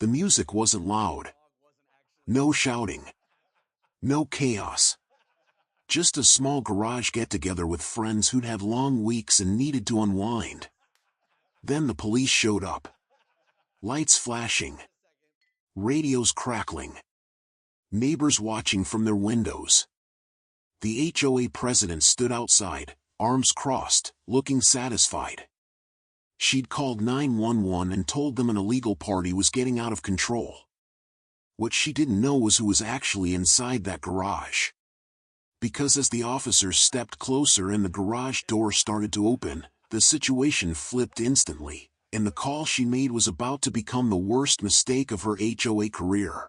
The music wasn't loud. No shouting. No chaos. Just a small garage get-together with friends who'd had long weeks and needed to unwind. Then the police showed up. Lights flashing. Radios crackling. Neighbors watching from their windows. The HOA president stood outside, arms crossed, looking satisfied. She'd called 911 and told them an illegal party was getting out of control. What she didn't know was who was actually inside that garage. Because as the officers stepped closer and the garage door started to open, the situation flipped instantly, and the call she made was about to become the worst mistake of her HOA career.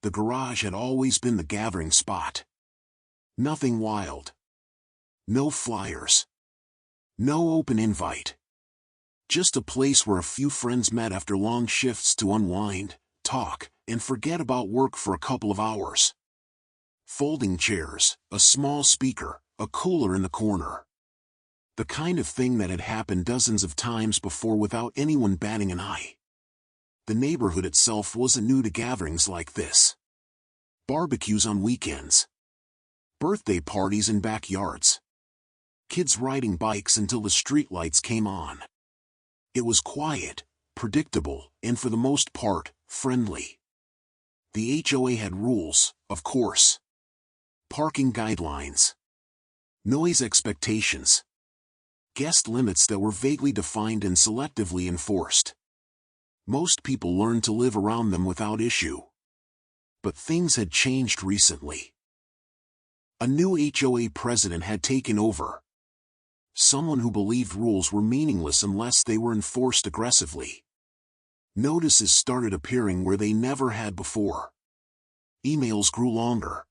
The garage had always been the gathering spot. Nothing wild. No flyers. No open invite. Just a place where a few friends met after long shifts to unwind, talk, and forget about work for a couple of hours. Folding chairs, a small speaker, a cooler in the corner. The kind of thing that had happened dozens of times before without anyone batting an eye. The neighborhood itself wasn't new to gatherings like this. Barbecues on weekends. Birthday parties in backyards. Kids riding bikes until the streetlights came on. It was quiet, predictable, and for the most part, friendly. The HOA had rules, of course. Parking guidelines. Noise expectations. Guest limits that were vaguely defined and selectively enforced. Most people learned to live around them without issue. But things had changed recently. A new HOA president had taken over. Someone who believed rules were meaningless unless they were enforced aggressively. Notices started appearing where they never had before. Emails grew longer.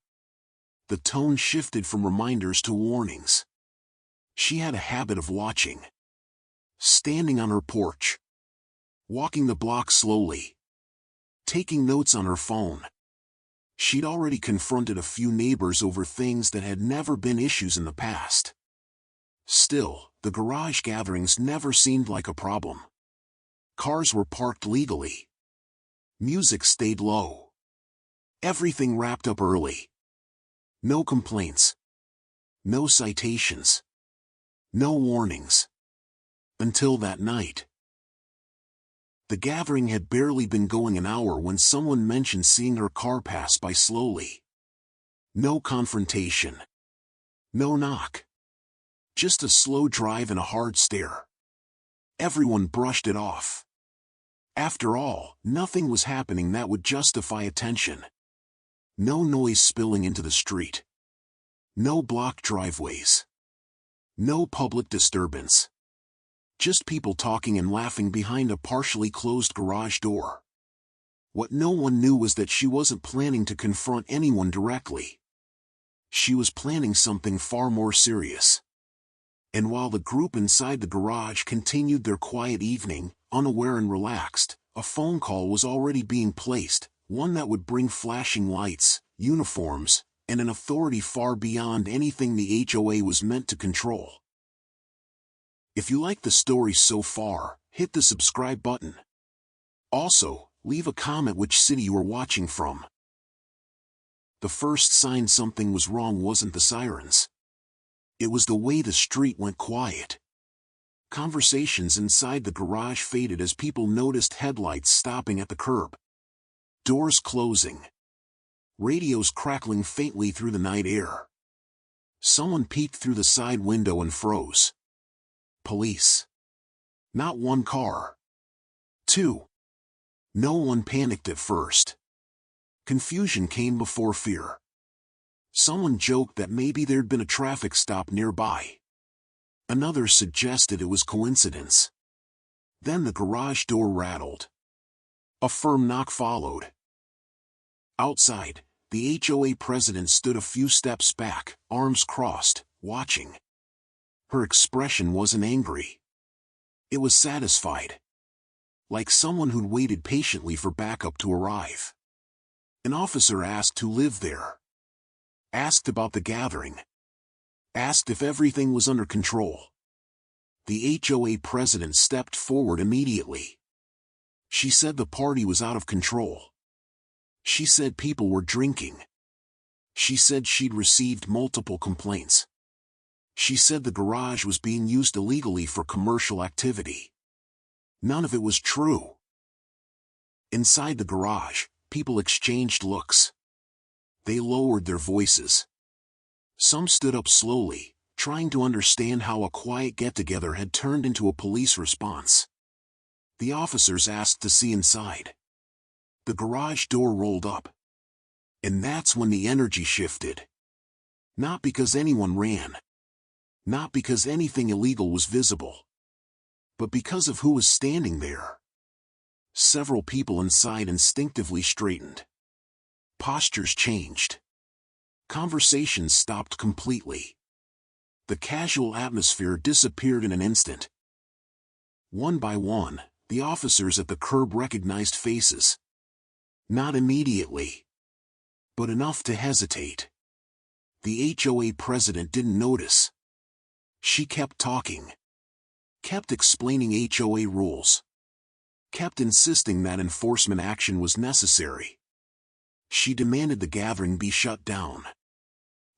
The tone shifted from reminders to warnings. She had a habit of watching. Standing on her porch. Walking the block slowly. Taking notes on her phone. She'd already confronted a few neighbors over things that had never been issues in the past. Still, the garage gatherings never seemed like a problem. Cars were parked legally. Music stayed low. Everything wrapped up early. No complaints. No citations. No warnings. Until that night. The gathering had barely been going an hour when someone mentioned seeing her car pass by slowly. No confrontation. No knock. Just a slow drive and a hard stare. Everyone brushed it off. After all, nothing was happening that would justify attention. No noise spilling into the street. No blocked driveways. No public disturbance. Just people talking and laughing behind a partially closed garage door. What no one knew was that she wasn't planning to confront anyone directly. She was planning something far more serious. And while the group inside the garage continued their quiet evening, unaware and relaxed, a phone call was already being placed, one that would bring flashing lights, uniforms, and an authority far beyond anything the HOA was meant to control. If you like the story so far, hit the subscribe button. Also, leave a comment which city you are watching from. The first sign something was wrong wasn't the sirens. It was the way the street went quiet. Conversations inside the garage faded as people noticed headlights stopping at the curb. Doors closing. Radios crackling faintly through the night air. Someone peeked through the side window and froze. Police. Not one car. Two. No one panicked at first. Confusion came before fear. Someone joked that maybe there'd been a traffic stop nearby. Another suggested it was coincidence. Then the garage door rattled. A firm knock followed. Outside, the HOA president stood a few steps back, arms crossed, watching. Her expression wasn't angry. It was satisfied. Like someone who'd waited patiently for backup to arrive. An officer asked who lived there. Asked about the gathering. Asked if everything was under control. The HOA president stepped forward immediately. She said the party was out of control. She said people were drinking. She said she'd received multiple complaints. She said the garage was being used illegally for commercial activity. None of it was true. Inside the garage, people exchanged looks. They lowered their voices. Some stood up slowly, trying to understand how a quiet get-together had turned into a police response. The officers asked to see inside. The garage door rolled up. And that's when the energy shifted. Not because anyone ran. Not because anything illegal was visible. But because of who was standing there. Several people inside instinctively straightened. Postures changed. Conversations stopped completely. The casual atmosphere disappeared in an instant. One by one, the officers at the curb recognized faces. Not immediately, but enough to hesitate. The HOA president didn't notice. She kept talking. Kept explaining HOA rules. Kept insisting that enforcement action was necessary. She demanded the gathering be shut down.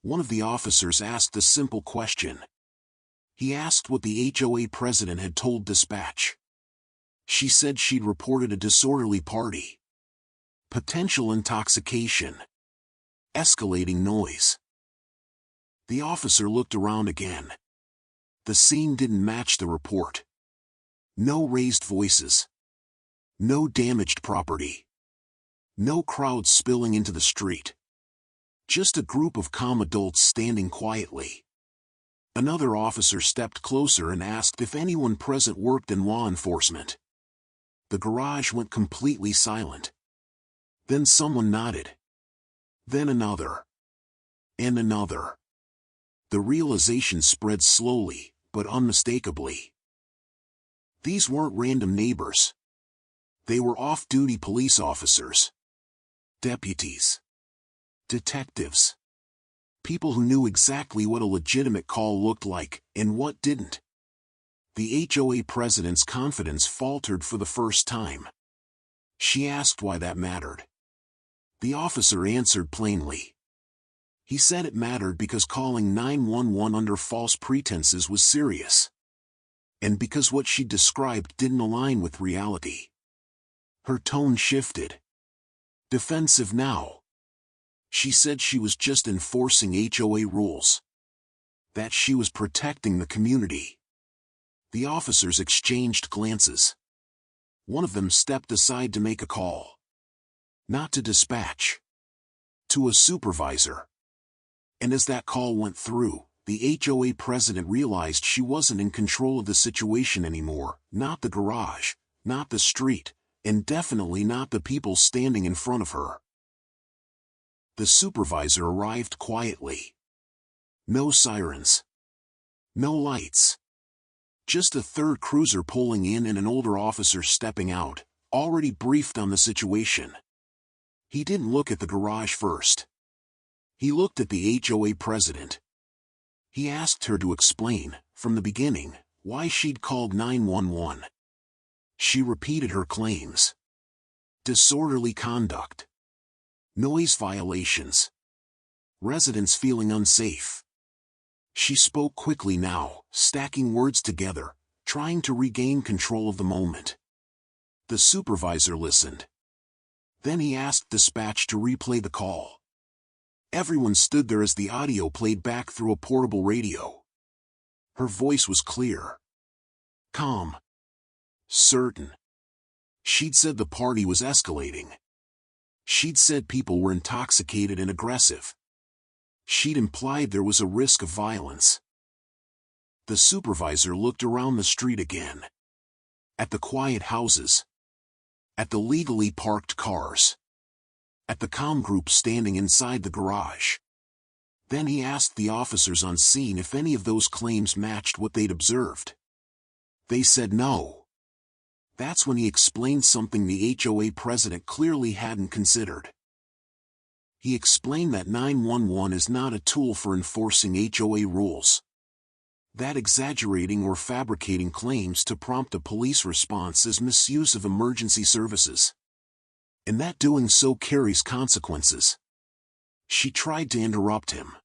One of the officers asked a simple question. He asked what the HOA president had told dispatch. She said she'd reported a disorderly party. Potential intoxication. Escalating noise. The officer looked around again. The scene didn't match the report. No raised voices. No damaged property. No crowds spilling into the street. Just a group of calm adults standing quietly. Another officer stepped closer and asked if anyone present worked in law enforcement. The garage went completely silent. Then someone nodded. Then another. And another. The realization spread slowly, but unmistakably. These weren't random neighbors. They were off-duty police officers. Deputies. Detectives. People who knew exactly what a legitimate call looked like, and what didn't. The HOA president's confidence faltered for the first time. She asked why that mattered. The officer answered plainly. He said it mattered because calling 911 under false pretenses was serious. And because what she described didn't align with reality. Her tone shifted. Defensive now. She said she was just enforcing HOA rules. That she was protecting the community. The officers exchanged glances. One of them stepped aside to make a call. Not to dispatch. To a supervisor. And as that call went through, the HOA president realized she wasn't in control of the situation anymore, not the garage, not the street, and definitely not the people standing in front of her. The supervisor arrived quietly. No sirens. No lights. Just a third cruiser pulling in and an older officer stepping out, already briefed on the situation. He didn't look at the garage first. He looked at the HOA president. He asked her to explain, from the beginning, why she'd called 911. She repeated her claims. Disorderly conduct. Noise violations. Residents feeling unsafe. She spoke quickly now, stacking words together, trying to regain control of the moment. The supervisor listened. Then he asked dispatch to replay the call. Everyone stood there as the audio played back through a portable radio. Her voice was clear. Calm. Certain. She'd said the party was escalating. She'd said people were intoxicated and aggressive. She'd implied there was a risk of violence. The supervisor looked around the street again. At the quiet houses. At the legally parked cars. At the comm group standing inside the garage. Then he asked the officers on scene if any of those claims matched what they'd observed. They said no. That's when he explained something the HOA president clearly hadn't considered. He explained that 911 is not a tool for enforcing HOA rules. That exaggerating or fabricating claims to prompt a police response is misuse of emergency services. And that doing so carries consequences. She tried to interrupt him.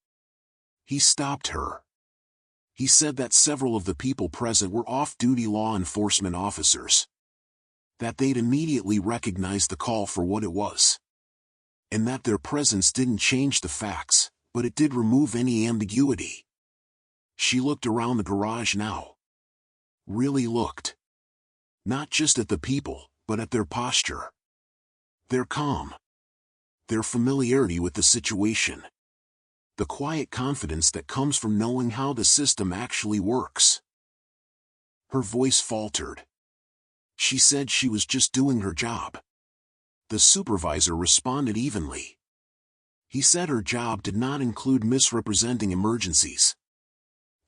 He stopped her. He said that several of the people present were off-duty law enforcement officers. That they'd immediately recognized the call for what it was. And that their presence didn't change the facts, but it did remove any ambiguity. She looked around the garage now. Really looked. Not just at the people, but at their posture. Their calm. Their familiarity with the situation. The quiet confidence that comes from knowing how the system actually works. Her voice faltered. She said she was just doing her job. The supervisor responded evenly. He said her job did not include misrepresenting emergencies.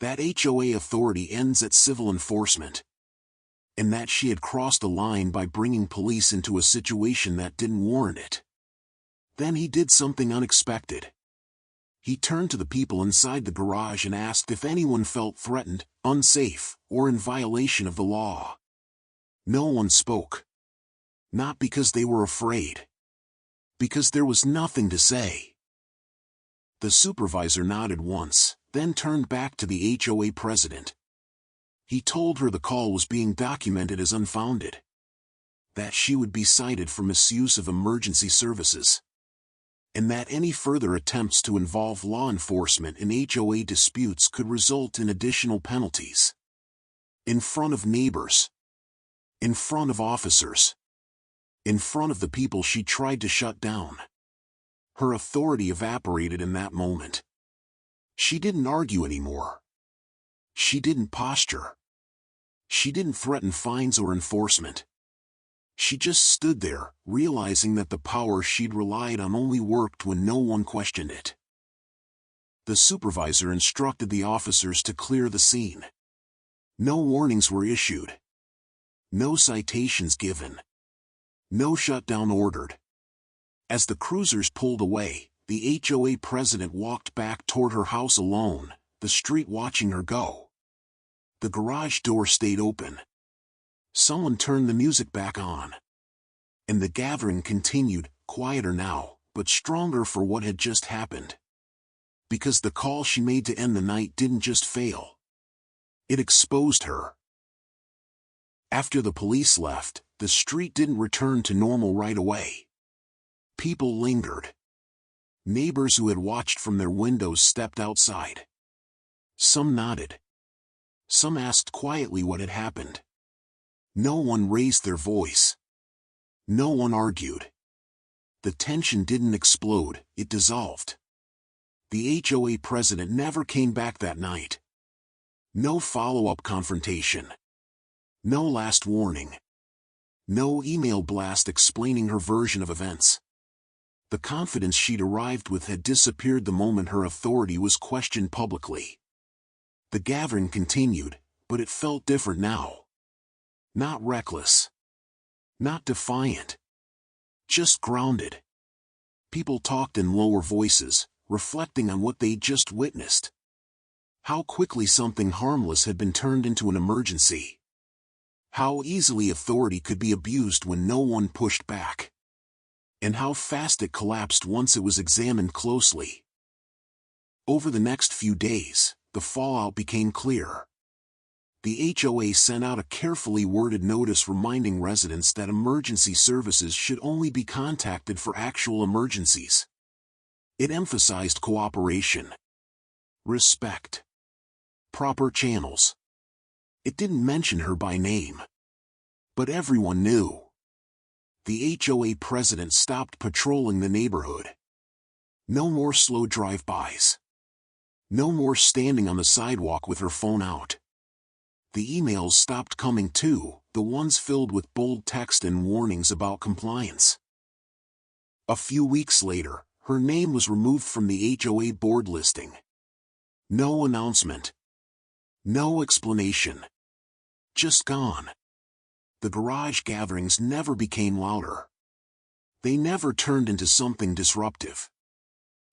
That HOA authority ends at civil enforcement. And that she had crossed a line by bringing police into a situation that didn't warrant it. Then he did something unexpected. He turned to the people inside the garage and asked if anyone felt threatened, unsafe, or in violation of the law. No one spoke. Not because they were afraid. Because there was nothing to say. The supervisor nodded once, then turned back to the HOA president. He told her the call was being documented as unfounded. That she would be cited for misuse of emergency services. And that any further attempts to involve law enforcement in HOA disputes could result in additional penalties. In front of neighbors. In front of officers. In front of the people she tried to shut down. Her authority evaporated in that moment. She didn't argue anymore. She didn't posture. She didn't threaten fines or enforcement. She just stood there, realizing that the power she'd relied on only worked when no one questioned it. The supervisor instructed the officers to clear the scene. No warnings were issued. No citations given. No shutdown ordered. As the cruisers pulled away, the HOA president walked back toward her house alone, the street watching her go. The garage door stayed open. Someone turned the music back on. And the gathering continued, quieter now, but stronger for what had just happened. Because the call she made to end the night didn't just fail. It exposed her. After the police left, the street didn't return to normal right away. People lingered. Neighbors who had watched from their windows stepped outside. Some nodded. Some asked quietly what had happened. No one raised their voice. No one argued. The tension didn't explode, it dissolved. The HOA president never came back that night. No follow-up confrontation. No last warning. No email blast explaining her version of events. The confidence she'd arrived with had disappeared the moment her authority was questioned publicly. The gathering continued, but it felt different now. Not reckless. Not defiant. Just grounded. People talked in lower voices, reflecting on what they'd just witnessed. How quickly something harmless had been turned into an emergency. How easily authority could be abused when no one pushed back. And how fast it collapsed once it was examined closely. Over the next few days, the fallout became clear. The HOA sent out a carefully worded notice reminding residents that emergency services should only be contacted for actual emergencies. It emphasized cooperation, respect, proper channels. It didn't mention her by name. But everyone knew. The HOA president stopped patrolling the neighborhood. No more slow drive-bys. No more standing on the sidewalk with her phone out. The emails stopped coming too, the ones filled with bold text and warnings about compliance. A few weeks later, her name was removed from the HOA board listing. No announcement. No explanation. Just gone. The garage gatherings never became louder. They never turned into something disruptive.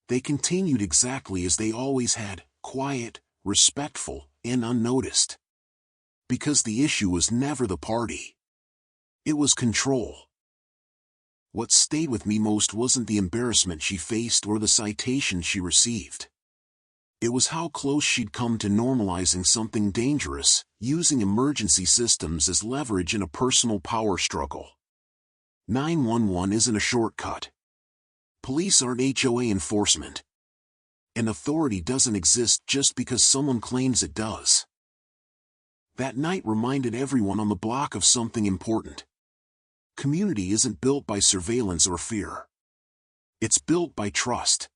They continued exactly as they always had, quiet, respectful, and unnoticed. Because the issue was never the party. It was control. What stayed with me most wasn't the embarrassment she faced or the citation she received. It was how close she'd come to normalizing something dangerous, using emergency systems as leverage in a personal power struggle. 911 isn't a shortcut. Police aren't HOA enforcement. And authority doesn't exist just because someone claims it does. That night reminded everyone on the block of something important. Community isn't built by surveillance or fear. It's built by trust.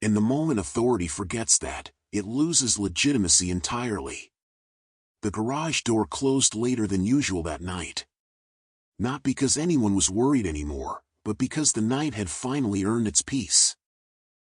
And the moment authority forgets that, it loses legitimacy entirely. The garage door closed later than usual that night. Not because anyone was worried anymore, but because the night had finally earned its peace.